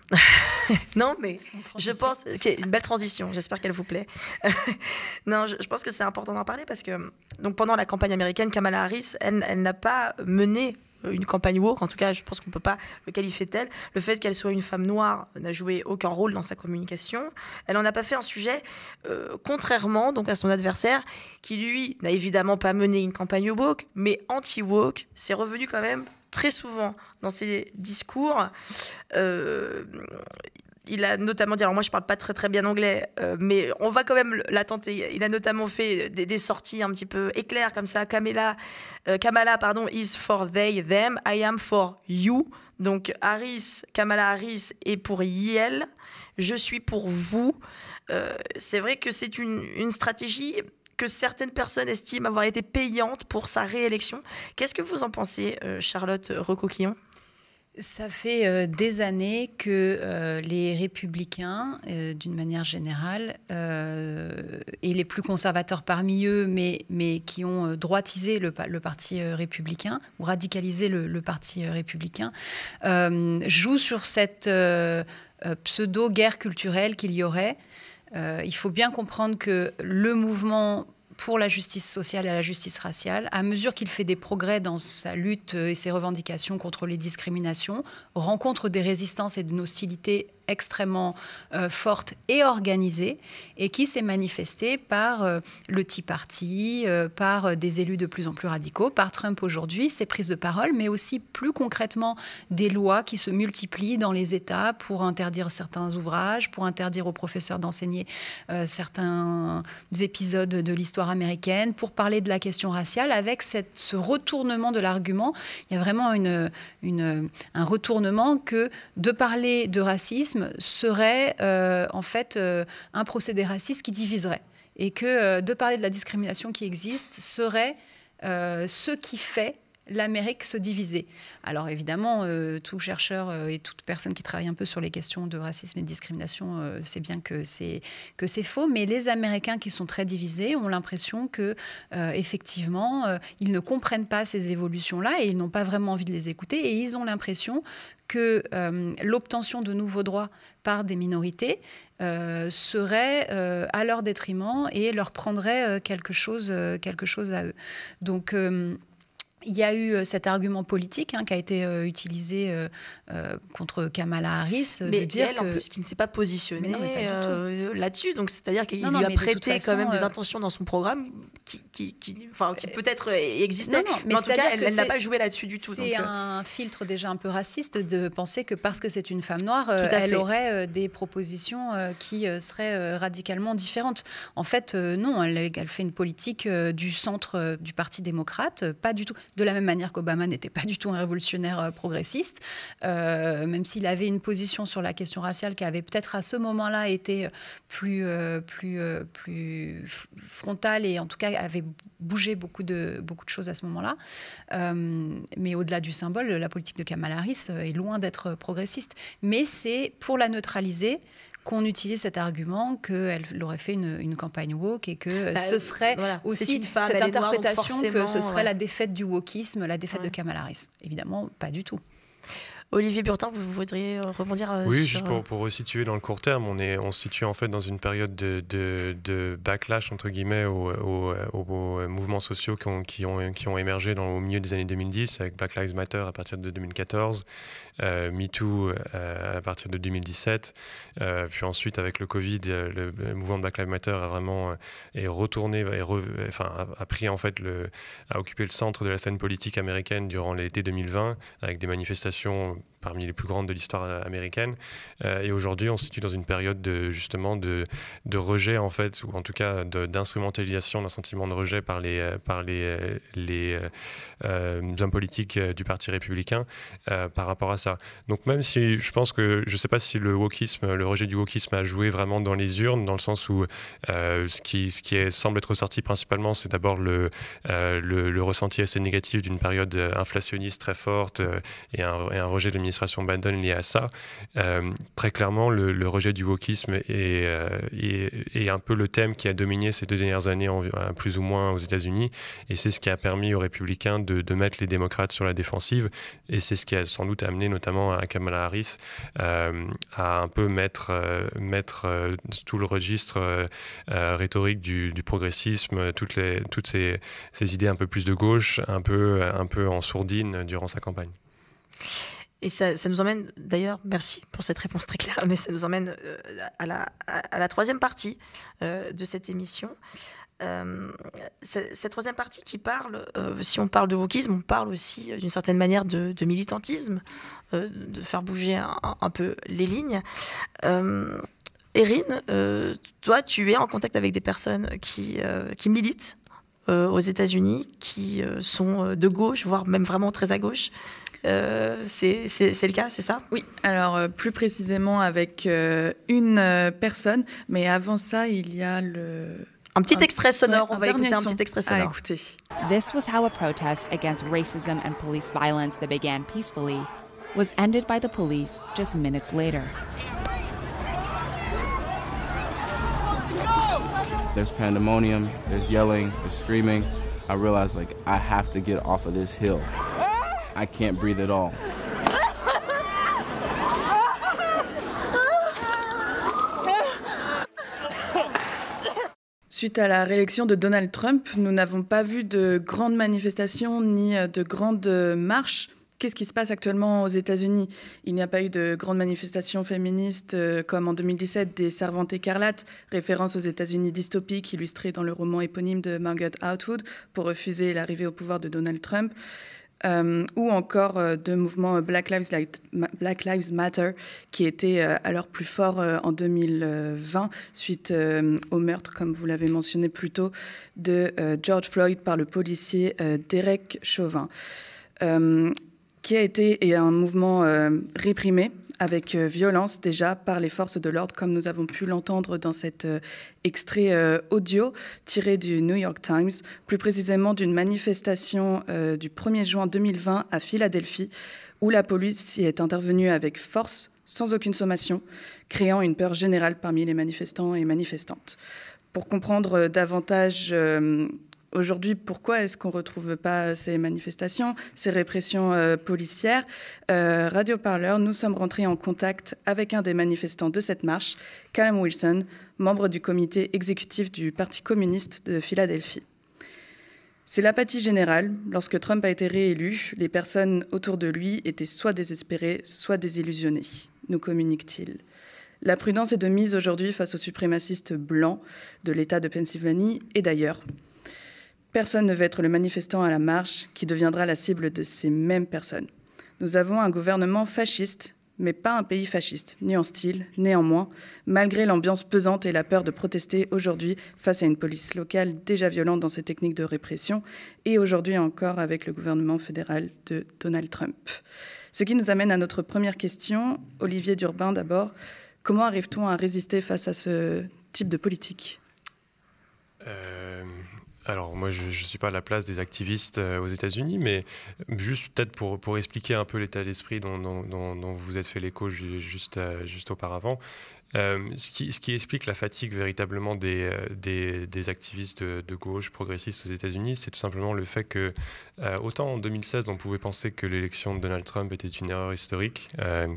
Non, mais je pense... une belle transition, j'espère qu'elle vous plaît. Non, je pense que c'est important d'en parler parce que donc, pendant la campagne américaine, Kamala Harris, elle n'a pas mené une campagne woke. En tout cas, je pense qu'on ne peut pas le qualifier tel. Le fait qu'elle soit une femme noire n'a joué aucun rôle dans sa communication. Elle n'en a pas fait un sujet, contrairement donc, à son adversaire, qui, lui, n'a évidemment pas mené une campagne woke, mais anti-woke. C'est revenu quand même très souvent dans ses discours. Il a notamment dit, alors moi je parle pas très très bien anglais, mais on va quand même la tenter. Il a notamment fait des sorties un petit peu éclairs comme ça. Kamala, is for they, them, I am for you. Donc Kamala Harris est pour Yel, je suis pour vous. C'est vrai que c'est une stratégie que certaines personnes estiment avoir été payante pour sa réélection. Qu'est-ce que vous en pensez, Charlotte Recoquillon ? Ça fait des années que les républicains, d'une manière générale, et les plus conservateurs parmi eux, mais qui ont droitisé le parti républicain, ou radicalisé le parti républicain, jouent sur cette pseudo-guerre culturelle qu'il y aurait. Il faut bien comprendre que le mouvement pour la justice sociale et la justice raciale, à mesure qu'il fait des progrès dans sa lutte et ses revendications contre les discriminations, rencontre des résistances et d'une hostilité extrêmement forte et organisée, et qui s'est manifestée par le Tea Party, par des élus de plus en plus radicaux, par Trump aujourd'hui, ses prises de parole, mais aussi plus concrètement des lois qui se multiplient dans les États pour interdire certains ouvrages, pour interdire aux professeurs d'enseigner certains épisodes de l'histoire américaine, pour parler de la question raciale, avec ce retournement de l'argument. Il y a vraiment un retournement que de parler de racisme serait en fait un procédé raciste qui diviserait, et que de parler de la discrimination qui existe serait ce qui fait l'Amérique se diviser. Alors évidemment, tout chercheur et toute personne qui travaille un peu sur les questions de racisme et de discrimination sait bien que c'est faux, mais les Américains qui sont très divisés ont l'impression que effectivement, ils ne comprennent pas ces évolutions-là et ils n'ont pas vraiment envie de les écouter, et ils ont l'impression que l'obtention de nouveaux droits par des minorités serait à leur détriment et leur prendrait quelque chose à eux. Donc il y a eu cet argument politique qui a été utilisé contre Kamala Harris, mais de dire elle, en plus, qui ne s'est pas positionnée là-dessus. Donc, c'est-à-dire qu'il lui a mais prêté façon, quand même des intentions dans son programme qui peut-être existaient, mais en tout cas, elle n'a pas joué là-dessus du tout. C'est un filtre déjà un peu raciste de penser que parce que c'est une femme noire, elle aurait des propositions qui seraient radicalement différentes. En fait, non, elle fait une politique du centre du Parti démocrate, pas du tout. De la même manière qu'Obama n'était pas du tout un révolutionnaire progressiste, même s'il avait une position sur la question raciale qui avait peut-être à ce moment-là été plus frontale, et en tout cas avait bougé beaucoup de choses à ce moment-là. Mais au-delà du symbole, la politique de Kamala Harris est loin d'être progressiste. Mais c'est pour la neutraliser qu'on utilise cet argument qu'elle aurait fait une campagne woke, et que ce serait aussi une femme, cette interprétation noire, que ce serait la défaite du wokisme, la défaite de Kamala Harris. Évidemment, pas du tout. Olivier Burtin, vous voudriez rebondir Oui, sur... juste pour resituer dans le court terme, on se situe en fait dans une période de backlash entre guillemets aux mouvements sociaux qui ont émergé au milieu des années 2010, avec Black Lives Matter à partir de 2014, MeToo à partir de 2017, puis ensuite avec le Covid, le mouvement de Black Lives Matter a vraiment a pris en fait a occupé le centre de la scène politique américaine durant l'été 2020, avec des manifestations parmi les plus grandes de l'histoire américaine. Et aujourd'hui, on se situe dans une période de rejet, en fait, ou en tout cas d'instrumentalisation d'un sentiment de rejet par les hommes politiques du Parti républicain par rapport à ça. Donc même si je pense que, je ne sais pas si le rejet du wokisme a joué vraiment dans les urnes, dans le sens où ce qui semble être ressorti principalement, c'est d'abord le ressenti assez négatif d'une période inflationniste très forte et un rejet de l'administration Biden lié à ça. Très clairement, le rejet du wokisme est un peu le thème qui a dominé ces 2 dernières années, plus ou moins aux États-Unis, et c'est ce qui a permis aux républicains de mettre les démocrates sur la défensive, et c'est ce qui a sans doute amené notamment à Kamala Harris à un peu mettre tout le registre rhétorique du progressisme, toutes ces idées un peu plus de gauche, un peu en sourdine durant sa campagne. Et ça nous emmène, d'ailleurs, merci pour cette réponse très claire, mais ça nous emmène à la troisième partie de cette émission. Cette troisième partie qui parle, si on parle de wokisme, on parle aussi d'une certaine manière de militantisme, de faire bouger un peu les lignes. Erin, toi, tu es en contact avec des personnes qui militent aux États-Unis, qui sont de gauche, voire même vraiment très à gauche. C'est le cas, c'est ça? Oui, alors plus précisément avec une personne, mais avant ça, il y a un petit extrait sonore, on va écouter un petit extrait sonore. Écoutez. This was how a protest against racism and police violence that began peacefully was ended by the police just minutes later. There's pandemonium, there's yelling, there's screaming. I realized, like, I have to get off of this hill. I can't breathe at all. Suite à la réélection de Donald Trump, nous n'avons pas vu de grandes manifestations ni de grandes marches. Qu'est-ce qui se passe actuellement aux États-Unis? Il n'y a pas eu de grandes manifestations féministes comme en 2017 des Servantes écarlates, référence aux États-Unis dystopiques illustrée dans le roman éponyme de Margaret Atwood pour refuser l'arrivée au pouvoir de Donald Trump. Ou encore de mouvements Black Lives Matter qui étaient à leur plus fort en 2020 suite au meurtre, comme vous l'avez mentionné plus tôt, de George Floyd par le policier Derek Chauvin, qui a été un mouvement réprimé avec violence déjà par les forces de l'ordre, comme nous avons pu l'entendre dans cet extrait audio tiré du New York Times, plus précisément d'une manifestation du 1er juin 2020 à Philadelphie, où la police y est intervenue avec force, sans aucune sommation, créant une peur générale parmi les manifestants et manifestantes. Pour comprendre davantage aujourd'hui, pourquoi est-ce qu'on ne retrouve pas ces manifestations, ces répressions policières? Radio Parleur, nous sommes rentrés en contact avec un des manifestants de cette marche, Callum Wilson, membre du comité exécutif du Parti communiste de Philadelphie. C'est l'apathie générale. Lorsque Trump a été réélu, les personnes autour de lui étaient soit désespérées, soit désillusionnées, nous communique-t-il. La prudence est de mise aujourd'hui face aux suprémacistes blancs de l'État de Pennsylvanie et d'ailleurs. Personne ne veut être le manifestant à la marche qui deviendra la cible de ces mêmes personnes. Nous avons un gouvernement fasciste, mais pas un pays fasciste, ni en style, néanmoins, malgré l'ambiance pesante et la peur de protester aujourd'hui face à une police locale déjà violente dans ses techniques de répression, et aujourd'hui encore avec le gouvernement fédéral de Donald Trump. Ce qui nous amène à notre première question. Olivier Durbin d'abord, comment arrive-t-on à résister face à ce type de politique ? Alors moi je ne suis pas à la place des activistes aux États-Unis, mais juste peut-être pour expliquer un peu l'état d'esprit dont vous êtes fait l'écho juste auparavant. Ce qui explique la fatigue véritablement des activistes de gauche progressistes aux États-Unis, c'est tout simplement le fait que, autant en 2016, on pouvait penser que l'élection de Donald Trump était une erreur historique,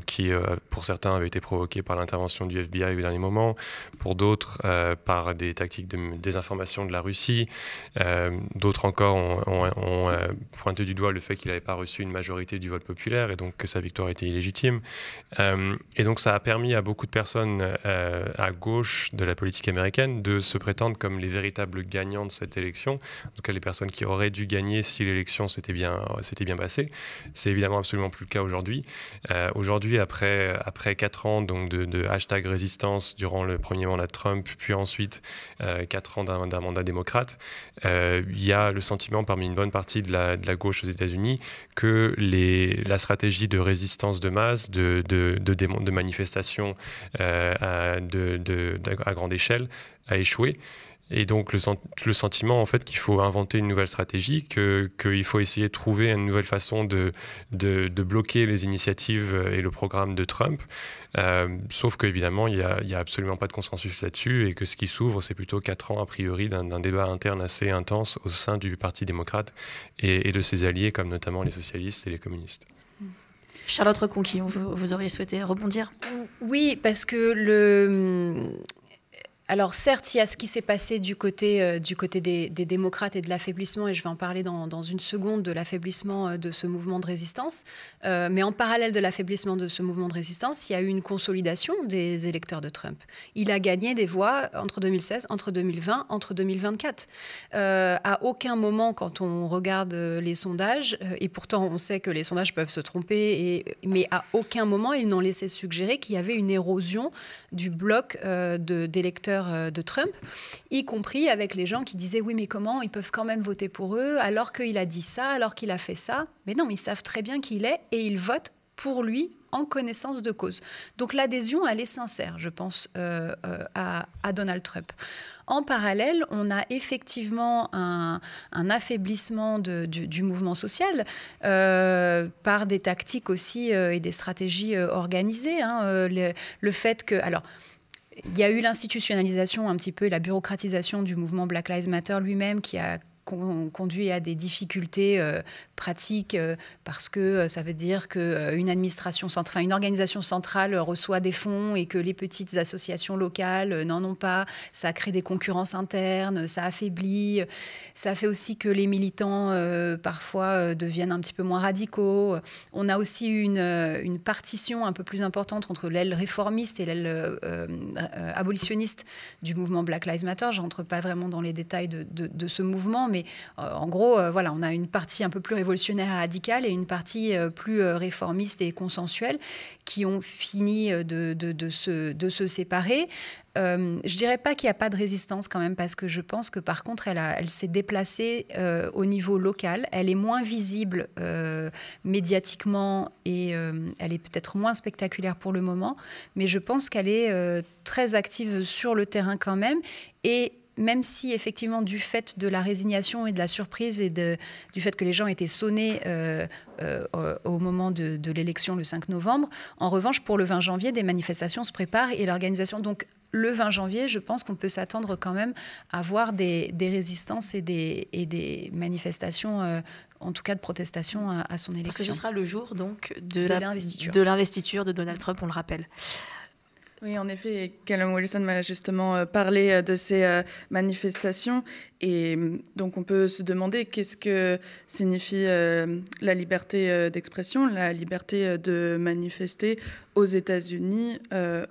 qui, pour certains, avait été provoquée par l'intervention du FBI au dernier moment, pour d'autres, par des tactiques de désinformation de la Russie, d'autres encore ont pointé du doigt le fait qu'il n'avait pas reçu une majorité du vote populaire et donc que sa victoire était illégitime. Et donc ça a permis à beaucoup de personnes à gauche de la politique américaine de se prétendre comme les véritables gagnants de cette élection, en tout cas les personnes qui auraient dû gagner si l'élection s'était bien passée. C'est évidemment absolument plus le cas aujourd'hui. Aujourd'hui, après 4 ans donc de hashtag résistance durant le premier mandat de Trump, puis ensuite 4 ans d'un mandat démocrate, il y a le sentiment parmi une bonne partie de la gauche aux États-Unis que la stratégie de résistance de masse, de manifestations à grande échelle a échoué. Et donc le sentiment en fait qu'il faut inventer une nouvelle stratégie, qu'il faut essayer de trouver une nouvelle façon de bloquer les initiatives et le programme de Trump. Sauf qu'évidemment, il y a absolument pas de consensus là-dessus et que ce qui s'ouvre, c'est plutôt 4 ans a priori d'un débat interne assez intense au sein du Parti démocrate et de ses alliés comme notamment les socialistes et les communistes. Charlotte Reconquis, vous auriez souhaité rebondir ? Oui, parce que alors certes, il y a ce qui s'est passé du côté des démocrates et de l'affaiblissement, et je vais en parler dans une seconde, de l'affaiblissement de ce mouvement de résistance. Mais en parallèle de l'affaiblissement de ce mouvement de résistance, il y a eu une consolidation des électeurs de Trump. Il a gagné des voix entre 2016, entre 2020, entre 2024. À aucun moment, quand on regarde les sondages, et pourtant on sait que les sondages peuvent se tromper, mais à aucun moment ils n'ont laissé suggérer qu'il y avait une érosion du bloc d'électeurs de Trump, y compris avec les gens qui disaient oui mais comment ils peuvent quand même voter pour eux alors qu'il a dit ça, alors qu'il a fait ça. Mais non, ils savent très bien qui il est et ils votent pour lui en connaissance de cause. Donc l'adhésion, elle est sincère, je pense, à Donald Trump. En parallèle, on a effectivement un affaiblissement du mouvement social par des tactiques aussi et des stratégies organisées. Le fait que... Alors, il y a eu l'institutionnalisation un petit peu, la bureaucratisation du mouvement Black Lives Matter lui-même qui a conduit à des difficultés pratiques parce que ça veut dire qu'une administration centrale, une organisation centrale reçoit des fonds et que les petites associations locales n'en ont pas. Ça crée des concurrences internes, ça affaiblit. Ça fait aussi que les militants parfois deviennent un petit peu moins radicaux. On a aussi une partition un peu plus importante entre l'aile réformiste et l'aile abolitionniste du mouvement Black Lives Matter. Je ne rentre pas vraiment dans les détails de ce mouvement, mais en gros, voilà, on a une partie un peu plus révolutionnaire et radicale et une partie plus réformiste et consensuelle qui ont fini de se séparer. Je dirais pas qu'il n'y a pas de résistance quand même, parce que je pense que par contre, elle s'est déplacée au niveau local. Elle est moins visible médiatiquement et elle est peut-être moins spectaculaire pour le moment, mais je pense qu'elle est très active sur le terrain quand même. Et même si, effectivement, du fait de la résignation et de la surprise et du fait que les gens étaient sonnés au moment de l'élection le 5 novembre, en revanche, pour le 20 janvier, des manifestations se préparent et l'organisation... Donc, le 20 janvier, je pense qu'on peut s'attendre quand même à voir des résistances et des manifestations, en tout cas de protestation à son élection. Parce que ce sera le jour donc de l'investiture de Donald Trump, on le rappelle. Oui, en effet, Callum Wilson m'a justement parlé de ces manifestations. Et donc, on peut se demander qu'est-ce que signifie la liberté d'expression, la liberté de manifester aux États-Unis,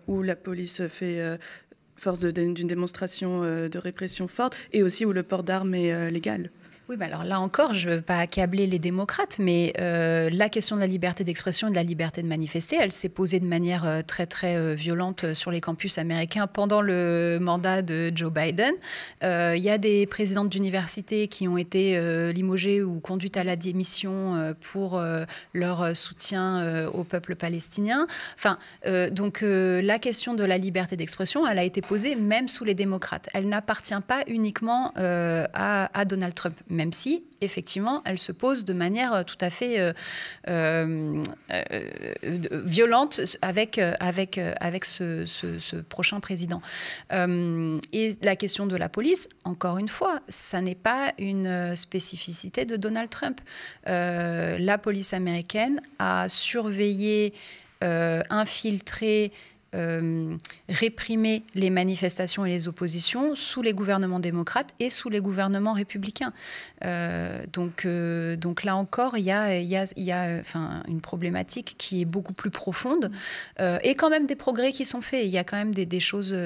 où la police fait force d'une démonstration de répression forte, et aussi où le port d'armes est légal. Oui, bah alors là encore, je ne veux pas accabler les démocrates, mais la question de la liberté d'expression et de la liberté de manifester, elle s'est posée de manière très, très violente sur les campus américains pendant le mandat de Joe Biden. Il y a des présidentes d'universités qui ont été limogées ou conduites à la démission pour leur soutien au peuple palestinien. Enfin, donc la question de la liberté d'expression, elle a été posée même sous les démocrates. Elle n'appartient pas uniquement à Donald Trump, même si, effectivement, elle se pose de manière tout à fait violente avec ce prochain président. Et la question de la police, encore une fois, ça n'est pas une spécificité de Donald Trump. La police américaine a surveillé, infiltré, réprimer les manifestations et les oppositions sous les gouvernements démocrates et sous les gouvernements républicains. Donc là encore, il y a une problématique qui est beaucoup plus profonde et quand même des progrès qui sont faits. Il y a quand même des choses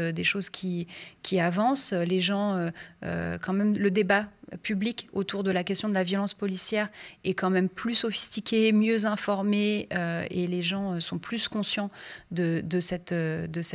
qui avancent. Les gens, quand même, le débat public autour de la question de la violence policière est quand même plus sophistiqué, mieux informé et les gens sont plus conscients de cette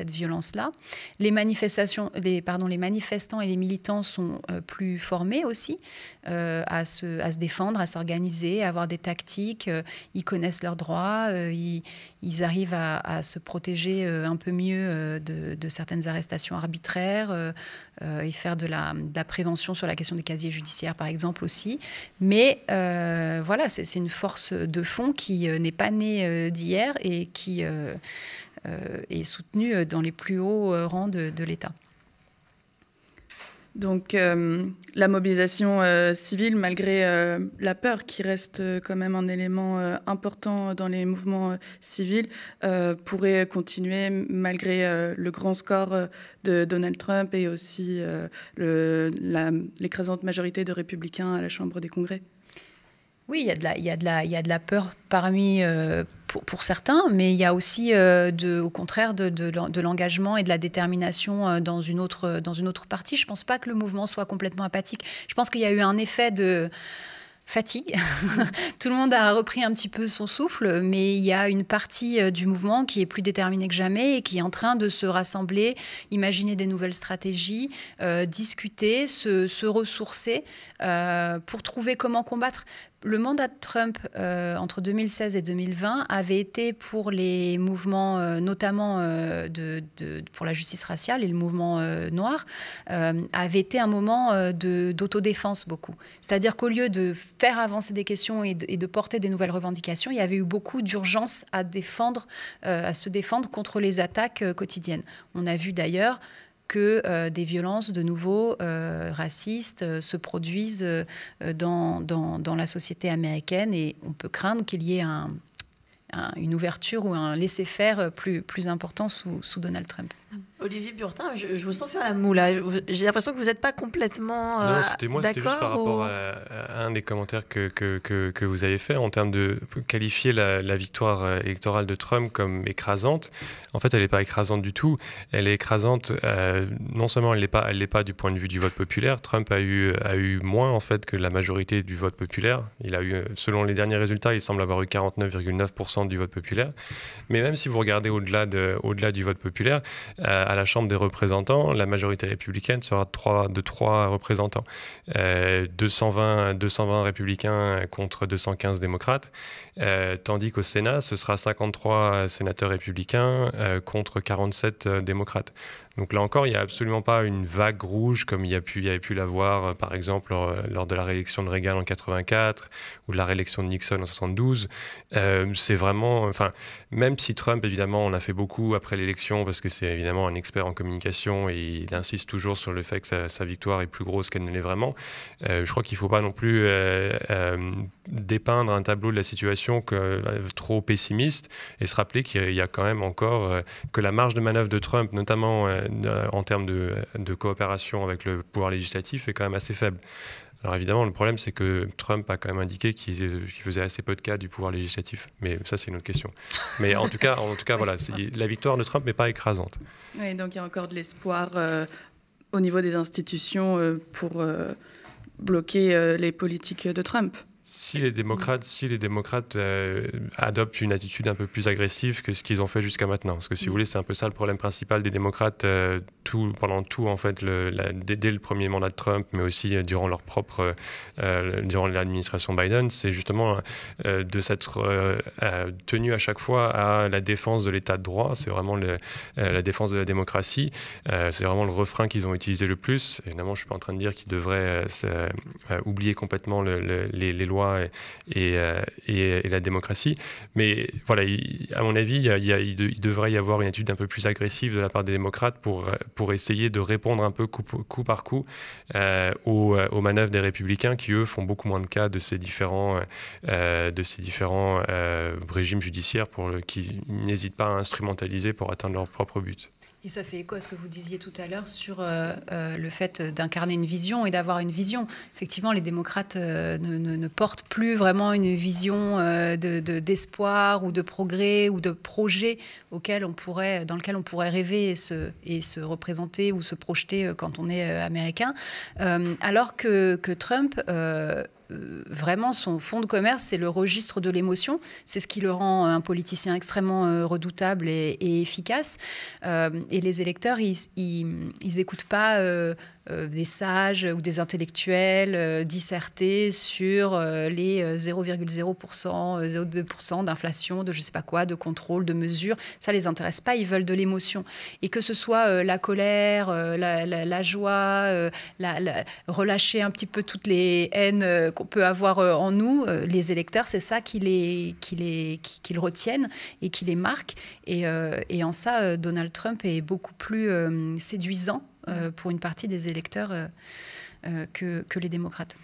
violence-là. Les manifestants et les militants sont plus formés aussi à se défendre, à s'organiser, à avoir des tactiques. Ils connaissent leurs droits, ils arrivent à se protéger un peu mieux de certaines arrestations arbitraires et faire de la prévention sur la question des casiers judiciaires, par exemple, aussi. Mais voilà, c'est une force de fond qui n'est pas née d'hier et qui est soutenue dans les plus hauts rangs de l'État. Donc la mobilisation civile, malgré la peur qui reste quand même un élément important dans les mouvements civils, pourrait continuer malgré le grand score de Donald Trump et aussi l'écrasante majorité de républicains à la Chambre des Congrès. Oui, il y a de la peur parmi pour certains, mais il y a aussi au contraire de l'engagement et de la détermination dans une autre partie. Je ne pense pas que le mouvement soit complètement apathique. Je pense qu'il y a eu un effet de fatigue. Tout le monde a repris un petit peu son souffle, mais il y a une partie du mouvement qui est plus déterminée que jamais et qui est en train de se rassembler, imaginer des nouvelles stratégies, discuter, se ressourcer pour trouver comment combattre. Le mandat de Trump entre 2016 et 2020 avait été pour les mouvements, notamment pour la justice raciale et le mouvement noir, avait été un moment d'autodéfense beaucoup. C'est-à-dire qu'au lieu de faire avancer des questions et de porter des nouvelles revendications, il y avait eu beaucoup d'urgence à se défendre contre les attaques quotidiennes. On a vu d'ailleurs que des violences de nouveau racistes se produisent dans la société américaine, et on peut craindre qu'il y ait une ouverture ou un laisser-faire plus important sous Donald Trump. Olivier Burtin, je vous sens faire la moue là. J'ai l'impression que vous n'êtes pas complètement non, c'était juste par rapport à un des commentaires que vous avez fait en termes de qualifier la victoire électorale de Trump comme écrasante. En fait, elle n'est pas écrasante du tout. Elle est écrasante, non seulement elle l'est pas du point de vue du vote populaire. Trump a eu moins en fait que la majorité du vote populaire. Il a eu, selon les derniers résultats, il semble avoir eu 49,9% du vote populaire. Mais même si vous regardez au-delà du vote populaire, à la Chambre des représentants, la majorité républicaine sera de 3 représentants. 220 républicains contre 215 démocrates, tandis qu'au Sénat, ce sera 53 sénateurs républicains contre 47 démocrates. Donc là encore, il n'y a absolument pas une vague rouge comme il y avait pu l'avoir, par exemple, lors de la réélection de Reagan en 84 ou de la réélection de Nixon en 72. C'est vraiment... même si Trump, évidemment, on a fait beaucoup après l'élection parce que c'est évidemment un expert en communication et il insiste toujours sur le fait que sa victoire est plus grosse qu'elle ne l'est vraiment. Je crois qu'il ne faut pas non plus dépeindre un tableau de la situation trop pessimiste et se rappeler qu'il y a quand même encore que la marge de manœuvre de Trump, notamment en termes de coopération avec le pouvoir législatif, est quand même assez faible. Alors évidemment, le problème, c'est que Trump a quand même indiqué qu'il faisait assez peu de cas du pouvoir législatif. Mais ça, c'est une autre question. Mais en tout cas voilà, la victoire de Trump n'est pas écrasante. Oui, donc il y a encore de l'espoir au niveau des institutions pour bloquer les politiques de Trump. Si les démocrates adoptent une attitude un peu plus agressive que ce qu'ils ont fait jusqu'à maintenant. Parce que si vous voulez, c'est un peu ça le problème principal des démocrates pendant tout, en fait, dès le premier mandat de Trump, mais aussi durant durant l'administration Biden, c'est justement de s'être tenu à chaque fois à la défense de l'état de droit. C'est vraiment la défense de la démocratie. C'est vraiment le refrain qu'ils ont utilisé le plus. Évidemment, je ne suis pas en train de dire qu'ils devraient oublier complètement les lois et la démocratie. Mais voilà, à mon avis, il devrait y avoir une attitude un peu plus agressive de la part des démocrates pour essayer de répondre un peu coup par coup aux manœuvres des républicains qui, eux, font beaucoup moins de cas de ces différents régimes judiciaires qui n'hésitent pas à instrumentaliser pour atteindre leur propre but. Et ça fait écho à ce que vous disiez tout à l'heure sur le fait d'incarner une vision et d'avoir une vision. Effectivement, les démocrates ne portent plus vraiment une vision d'espoir ou de progrès ou de projet dans lequel on pourrait rêver et se représenter ou se projeter quand on est américain. Alors que Trump... vraiment, son fonds de commerce, c'est le registre de l'émotion. C'est ce qui le rend un politicien extrêmement redoutable et efficace. Et les électeurs, ils n'écoutent pas des sages ou des intellectuels disserter sur les 0,0%, 0,2% d'inflation, de je ne sais pas quoi, de contrôle, de mesure. Ça ne les intéresse pas, ils veulent de l'émotion. Et que ce soit la colère, la joie, relâcher un petit peu toutes les haines qu'on peut avoir en nous, les électeurs, c'est ça qui le retiennent et qui les marque. Et en ça, Donald Trump est beaucoup plus séduisant pour une partie des électeurs que les démocrates.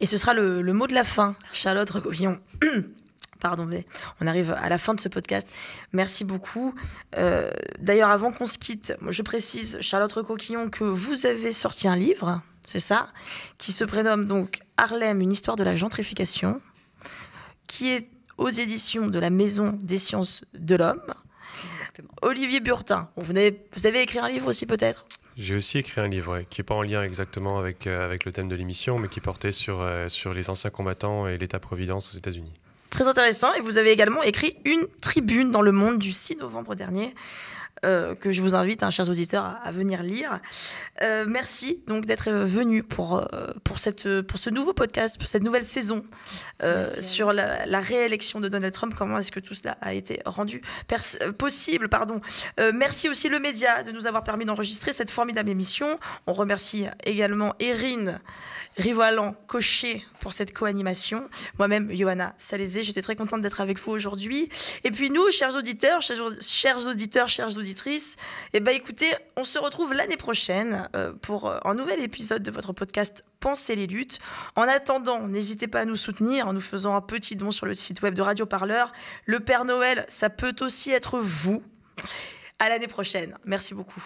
Et ce sera le mot de la fin, Charlotte Recoquillon. Pardon, mais on arrive à la fin de ce podcast. Merci beaucoup. D'ailleurs, avant qu'on se quitte, je précise, Charlotte Recoquillon, que vous avez sorti un livre, c'est ça, qui se prénomme donc Harlem, une histoire de la gentrification, qui est aux éditions de la Maison des sciences de l'homme. Exactement. Olivier Burtin, vous avez écrit un livre aussi peut-être ? J'ai aussi écrit un livre qui n'est pas en lien exactement avec le thème de l'émission, mais qui portait sur les anciens combattants et l'État-providence aux États-Unis. Très intéressant. Et vous avez également écrit une tribune dans Le Monde du 6 novembre dernier que je vous invite, chers auditeurs, à venir lire. Merci donc d'être venus pour ce nouveau podcast, pour cette nouvelle saison sur la réélection de Donald Trump. Comment est-ce que tout cela a été rendu possible, pardon. Merci aussi le média de nous avoir permis d'enregistrer cette formidable émission. On remercie également Erin Rivoalan-Cochet pour cette co-animation. Moi-même, Johanna Salézé, j'étais très contente d'être avec vous aujourd'hui. Et puis nous, chers auditeurs, chères auditrices, écoutez, on se retrouve l'année prochaine pour un nouvel épisode de votre podcast Pensez les luttes. En attendant, n'hésitez pas à nous soutenir en nous faisant un petit don sur le site web de Radio Parleur. Le Père Noël, ça peut aussi être vous. À l'année prochaine. Merci beaucoup.